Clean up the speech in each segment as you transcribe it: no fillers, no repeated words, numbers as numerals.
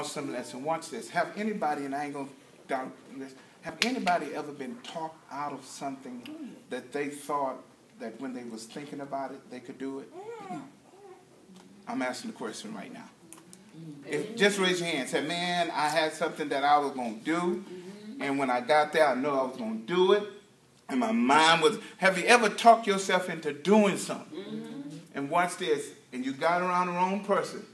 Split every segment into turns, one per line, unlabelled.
awesome lesson. Watch this. Have anybody, and I ain't going to doubt this, have anybody ever been talked out of something that they thought that when they was thinking about it, they could do it? I'm asking the question right now. If, just raise your hand. Say, man, I had something that I was going to do, and when I got there, I knew I was going to do it, and my mind was, have you ever talked yourself into doing something? And watch this, and you got around the wrong person,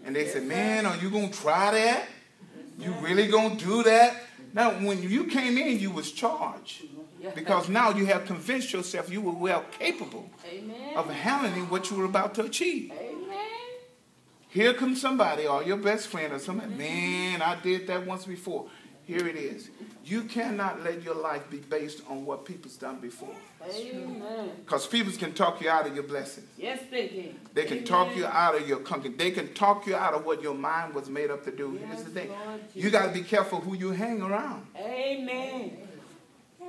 and they said, man, are you going to try that? You really going to do that? Now, when you came in, you was charged. Because now you have convinced yourself you were well capable of handling what you were about to achieve. Here comes somebody, or your best friend, or somebody, man, I did that once before. Here it is. You cannot let your life be based on what people's done before. Because people can talk you out of your blessings.
Yes, they can.
They can talk you out of your conquer. They can talk you out of what your mind was made up to do. Here's the thing. You got to be careful who you hang around.
Amen.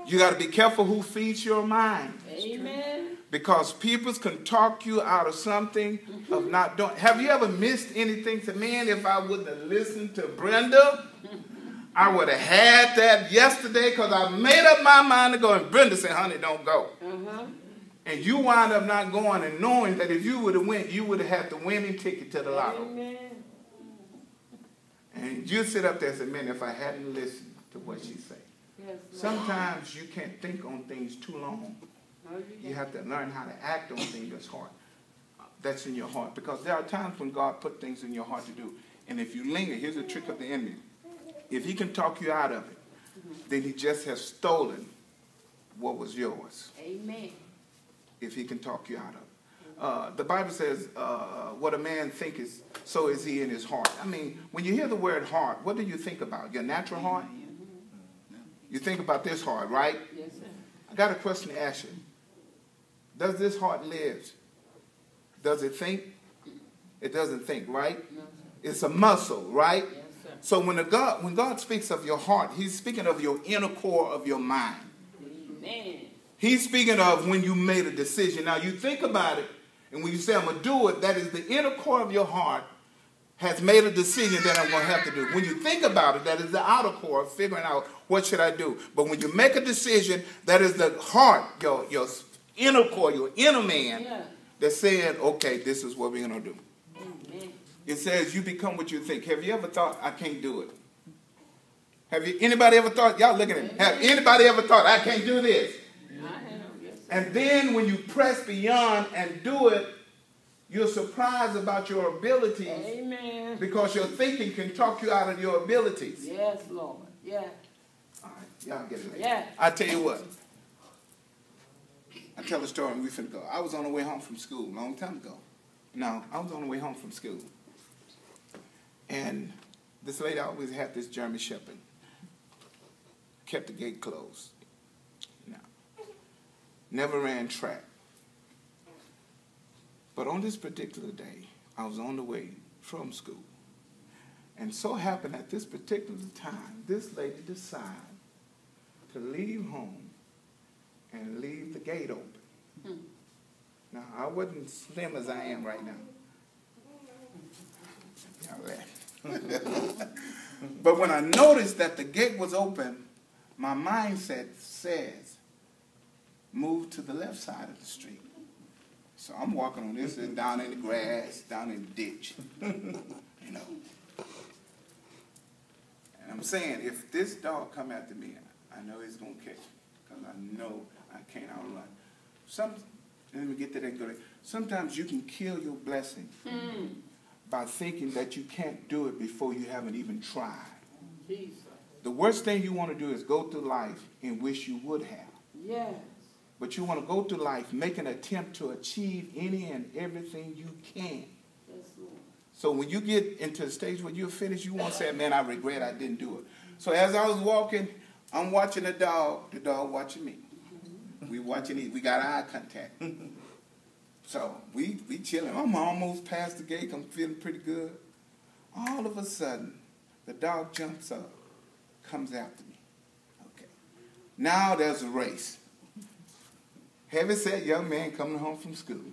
You got to be careful who feeds your mind.
Amen.
Because people can talk you out of something of not doing. Have you ever missed anything? Say, man, if I wouldn't have listened to Brenda, I would have had that yesterday because I made up my mind to go. And Brenda said, honey, don't go. And you wind up not going and knowing that if you would have went, you would have had the winning ticket to the lotto.
Amen.
And you sit up there and say, man, if I hadn't listened to what she said.
Yes,
Sometimes you can't think on things too long. You have to learn how to act on things that's in your heart. Because there are times when God put things in your heart to do. And if you linger, here's the trick of the enemy. If he can talk you out of it, then he just has stolen what was yours.
Amen.
If he can talk you out of it. The Bible says, what a man thinketh, so is he in his heart. I mean, when you hear the word heart, what do you think about? Your natural heart? You think about this heart, right?
Yes, sir.
I got a question to ask you. Does this heart live? Does it think? It doesn't think, right?
No, sir.
It's a muscle, right?
Yes, sir.
So when God speaks of your heart, he's speaking of your inner core of your mind.
Amen.
He's speaking of when you made a decision. Now you think about it, and when you say I'm going to do it, that is the inner core of your heart has made a decision that I'm going to have to do. When you think about it, that is the outer core of figuring out what should I do. But when you make a decision, that is the heart, your inner core, your inner man, that's saying, okay, this is what we're going to do.
Amen.
It says you become what you think. Have you ever thought, I can't do it? Have you anybody ever thought, y'all looking at me, have anybody ever thought, I can't do this?
I have, yes, sir.
And then when you press beyond and do it, you're surprised about your abilities.
Amen.
Because your thinking can talk you out of your abilities.
Yes, Lord. Yeah.
All right, y'all get it later.
Yeah.
I tell you what. I tell a story and we finna go. I was on the way home from school a long time ago. No, I was on the way home from school. And this lady always had this German Shepherd. Kept the gate closed. Now, never ran track. But on this particular day, I was on the way from school. And so happened at this particular time, this lady decided to leave home and leave the gate open. Now, I wasn't slim as I am right now. Y'all laugh. But when I noticed that the gate was open, my mindset says, move to the left side of the street. So I'm walking on this and down in the grass, down in the ditch, you know. And I'm saying, if this dog come after me, I know he's going to catch me because I know I can't outrun. Let me get to that and go there. Sometimes you can kill your blessing by thinking that you can't do it before you haven't even tried.
Jesus.
The worst thing you want to do is go through life and wish you would have.
Yes.
But you want to go through life, make an attempt to achieve any and everything you can.
Yes, Lord.
So when you get into the stage where you're finished, you won't say, man, I regret I didn't do it. So as I was walking, I'm watching the dog watching me. We watching it. We got eye contact. So we chilling. I'm almost past the gate. I'm feeling pretty good. All of a sudden, the dog jumps up, comes after me. Okay. Now there's a race. Heavy-set young man coming home from school,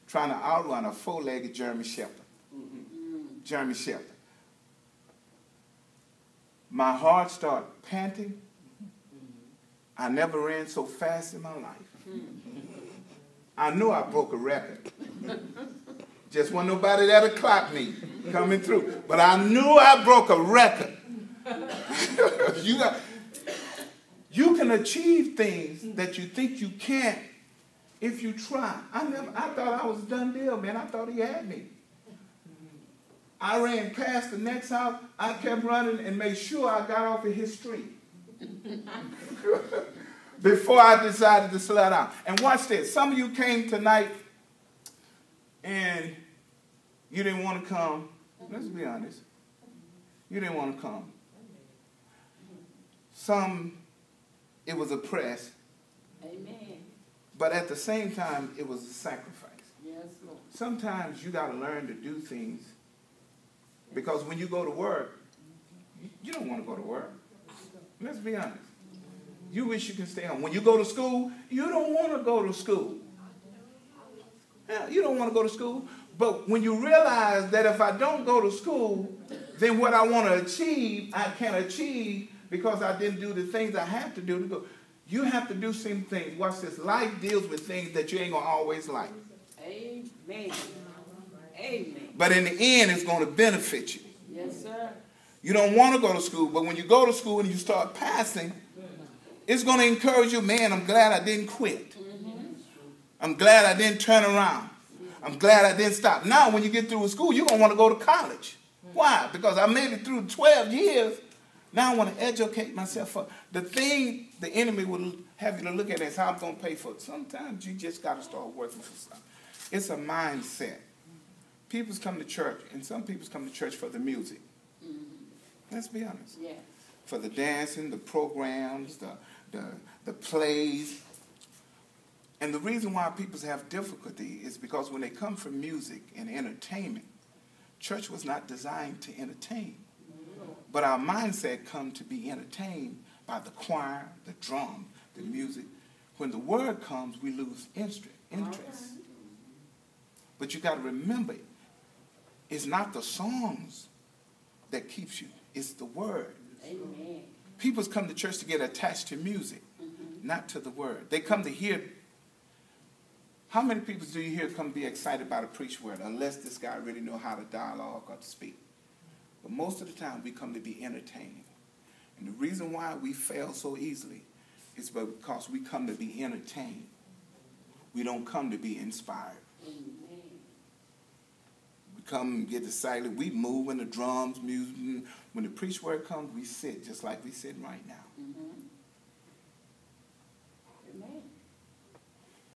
trying to outrun a four-legged German Shepherd. German Shepherd. my heart started panting. I never ran so fast in my life. I knew I broke a record. Just wasn't nobody there to clap me coming through. But I knew I broke a record. You can achieve things that you think you can't if you try. I thought I was a done deal, man. I thought he had me. I ran past the next house. I kept running and made sure I got off of his street before I decided to slow down. And watch this. Some of you came tonight and you didn't want to come. Let's be honest. You didn't want to come. Some, it was a press.
Amen.
But at the same time, it was a sacrifice.
Yes, Lord.
Sometimes you got to learn to do things because when you go to work, you don't want to go to work. Let's be honest. You wish you can stay home. When you go to school, you don't want to go to school. Yeah, you don't want to go to school. But when you realize that if I don't go to school, then what I want to achieve, I can't achieve because I didn't do the things I have to do to go. You have to do some things. Watch this. Life deals with things that you ain't going to always like.
Amen. Amen.
But in the end, it's going to benefit you.
Yes, sir.
You don't want to go to school, but when you go to school and you start passing, it's going to encourage you, man, I'm glad I didn't quit. I'm glad I didn't turn around. I'm glad I didn't stop. Now, when you get through with school, you're going to want to go to college. Why? Because I made it through 12 years. Now I want to educate myself up. The thing the enemy will have you to look at is how I'm going to pay for it. Sometimes you just got to start working for stuff. It's a mindset. People come to church, and some people come to church for the music. Let's be honest.
Yes.
For the dancing, the programs, the plays. And the reason why people have difficulty is because when they come from music and entertainment, church was not designed to entertain. But our mindset come to be entertained by the choir, the drum, the music. When the word comes, we lose interest. But you got to remember, it's not the songs that keeps you. It's the word.
Amen.
People come to church to get attached to music, not to the word. They come to hear. How many people do you hear come be excited by the preached word, unless this guy really know how to dialogue or to speak? But most of the time, we come to be entertaining. And the reason why we fail so easily is because we come to be entertained. We don't come to be inspired.
Amen.
We come and get excited. We move when the drums, music. When the preached word comes, we sit just like we sit right now.